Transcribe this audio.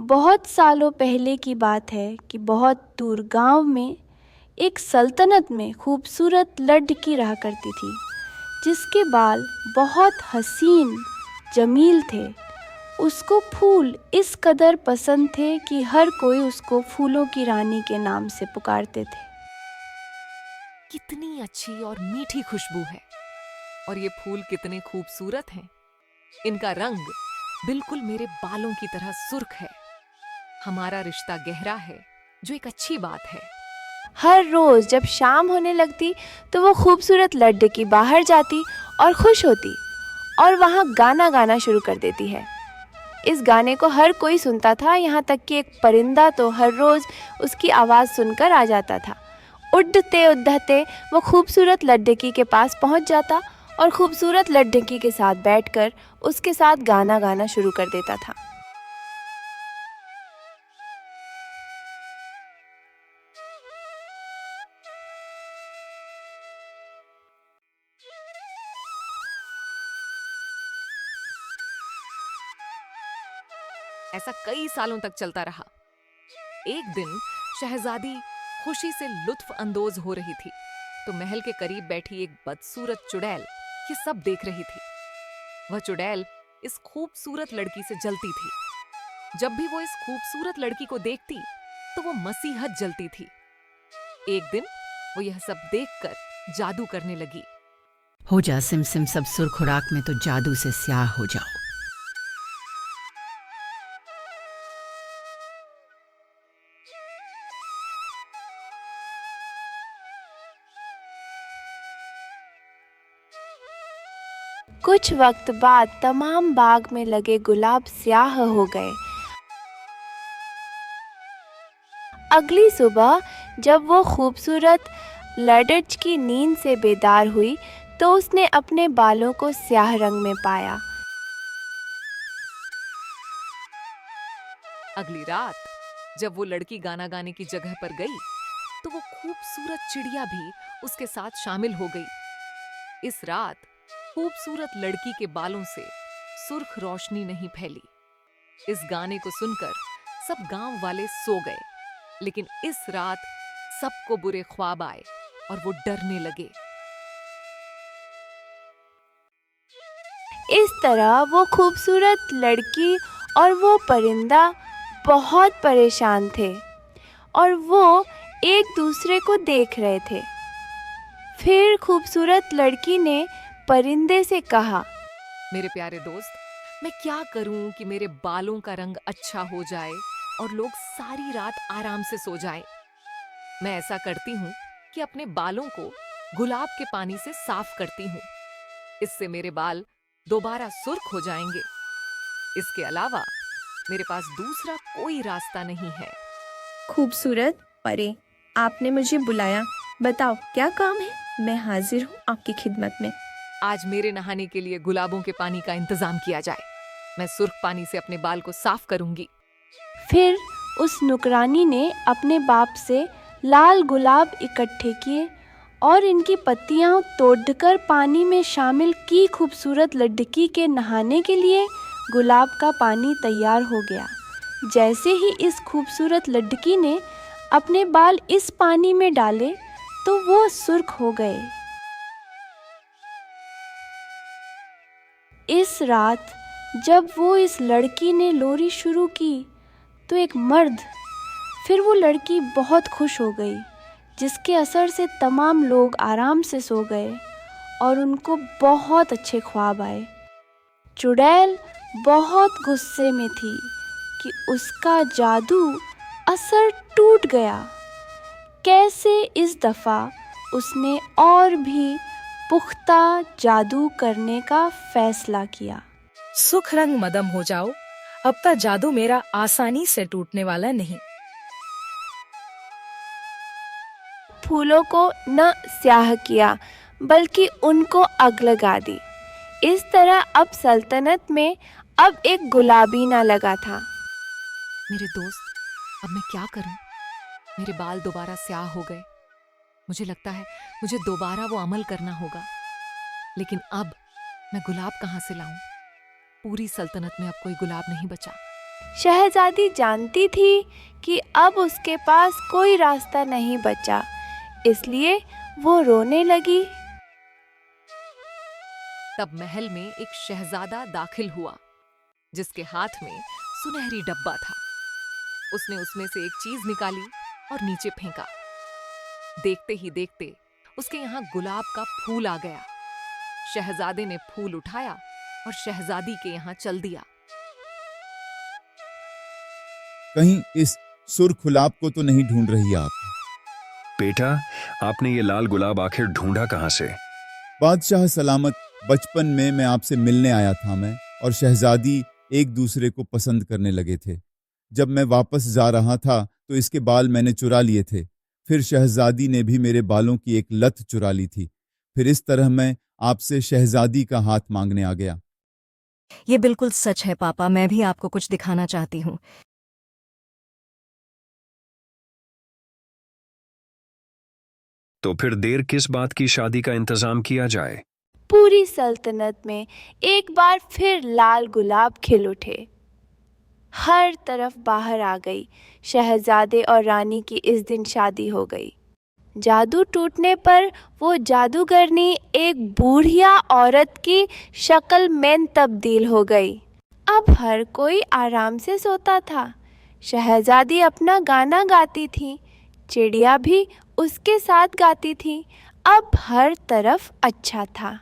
बहुत सालों पहले की बात है कि बहुत दूर गांव में एक सल्तनत में खूबसूरत लड़की रहा करती थी, जिसके बाल बहुत हसीन जमील थे। उसको फूल इस कदर पसंद थे कि हर कोई उसको फूलों की रानी के नाम से पुकारते थे। कितनी अच्छी और मीठी खुशबू है और ये फूल कितने खूबसूरत हैं। इनका रंग बिल्कुल मेरे बालों की तरह सुर्ख है। हमारा रिश्ता गहरा है, जो एक अच्छी बात है। हर रोज़ जब शाम होने लगती तो वो खूबसूरत लड़की बाहर जाती और खुश होती और वहाँ गाना गाना शुरू कर देती है। इस गाने को हर कोई सुनता था, यहाँ तक कि एक परिंदा तो हर रोज़ उसकी आवाज़ सुनकर आ जाता था। उड़ते उड़ते वो खूबसूरत लड़की के पास पहुँच जाता और खूबसूरत लड़की के साथ बैठकर उसके साथ गाना गाना शुरू कर देता था। ऐसा कई सालों तक चलता रहा। एक दिन शहजादी खुशी से लुत्फ अंदोज हो रही थी तो महल के करीब बैठी एक बदसूरत चुड़ैल ये सब देख रही थी। वह चुड़ैल इस खूबसूरत लड़की से जलती थी। जब भी वो इस खूबसूरत लड़की को देखती तो वो मसीहत जलती थी। एक दिन वो यह सब देखकर जादू करने लगी। हो जा सिमसिम सब सुरखुराक में तो जादू से स्याह हो जाओ। कुछ वक्त बाद तमाम बाग में लगे गुलाब स्याह हो गए। अगली सुबह जब वो खूबसूरत लड़की नींद से बेदार हुई तो उसने अपने बालों को स्याह रंग में पाया। अगली रात जब वो लड़की गाना गाने की जगह पर गई तो वो खूबसूरत चिड़िया भी उसके साथ शामिल हो गई। इस रात खूबसूरत लड़की के बालों से सुर्ख रोशनी नहीं फैली। इस गाने को सुनकर सब गांव वाले सो गए, लेकिन इस रात सबको बुरे ख्वाब आए और वो डरने लगे। इस तरह वो खूबसूरत लड़की और वो परिंदा बहुत परेशान थे और वो एक दूसरे को देख रहे थे। फिर खूबसूरत लड़की ने परिंदे से कहा, मेरे प्यारे दोस्त, मैं क्या करूं कि मेरे बालों का रंग अच्छा हो जाए और लोग सारी रात आराम से सो जाएं। मैं ऐसा करती हूँ कि अपने बालों को गुलाब के पानी से साफ करती हूँ। इससे मेरे बाल दोबारा सुर्ख हो जाएंगे। इसके अलावा मेरे पास दूसरा कोई रास्ता नहीं है। खूबसूरत परे, आपने मुझे बुलाया, बताओ क्या काम है? मैं हाजिर हूँ आपकी खिदमत में। आज मेरे नहाने के लिए गुलाबों के पानी का इंतजाम किया जाए। मैं सुर्ख पानी से अपने बाल को साफ करूंगी। फिर उस नुकरानी ने अपने बाप से लाल गुलाब इकट्ठे किए और इनकी पत्तियां तोड़कर पानी में शामिल की। खूबसूरत लड़की के नहाने के लिए गुलाब का पानी तैयार हो गया। जैसे ही इस खूबसूरत लड़की ने अपने बाल इस पानी में डाले तो वो सुर्ख हो गए। इस रात जब वो इस लड़की ने लोरी शुरू की तो एक मर्द, फिर वो लड़की बहुत खुश हो गई, जिसके असर से तमाम लोग आराम से सो गए और उनको बहुत अच्छे ख्वाब आए। चुड़ैल बहुत गुस्से में थी कि उसका जादू असर टूट गया। कैसे इस दफ़ा उसने और भी पुख्ता जादू करने का फैसला किया। सुख रंग मदम हो जाओ, अब तक जादू मेरा आसानी से टूटने वाला नहीं। फूलों को न स्याह किया बल्कि उनको आग लगा दी। इस तरह अब सल्तनत में अब एक गुलाबी ना लगा था। मेरे दोस्त, अब मैं क्या करूं? मेरे बाल दोबारा स्याह हो गए। मुझे लगता है मुझे दोबारा वो अमल करना होगा। लेकिन अब मैं गुलाब कहां से लाऊं? पूरी सल्तनत में अब कोई गुलाब नहीं बचा। शहजादी जानती थी कि अब उसके पास कोई रास्ता नहीं बचा, इसलिए वो रोने लगी। तब महल में एक शहजादा दाखिल हुआ जिसके हाथ में सुनहरी डब्बा था। उसने उसमें से एक चीज निकाली और नीचे फेंका। देखते ही देखते उसके यहाँ गुलाब का फूल आ गया। शहजादे ने फूल उठाया और शहजादी के यहाँ चल दिया। कहीं इस सुर्खुलाब को तो नहीं ढूंढ रही आप? बेटा, आपने ये लाल गुलाब आखिर ढूंढा कहाँ से? बादशाह सलामत, बचपन में मैं आपसे मिलने आया था। मैं और शहजादी एक दूसरे को पसंद करने लगे थे। जब मैं वापस जा रहा था तो इसके बाल मैंने चुरा लिए थे। फिर शहजादी ने भी मेरे बालों की एक लत चुरा ली थी। फिर इस तरह मैं आपसे शहजादी का हाथ मांगने आ गया। ये बिल्कुल सच है पापा, मैं भी आपको कुछ दिखाना चाहती हूँ। तो फिर देर किस बात की, शादी का इंतजाम किया जाए। पूरी सल्तनत में एक बार फिर लाल गुलाब खिल उठे। हर तरफ बाहर आ गई। शहजादे और रानी की इस दिन शादी हो गई। जादू टूटने पर वो जादूगरनी एक बूढ़िया औरत की शक्ल में तब्दील हो गई। अब हर कोई आराम से सोता था। शहजादी अपना गाना गाती थी, चिड़िया भी उसके साथ गाती थी। अब हर तरफ अच्छा था।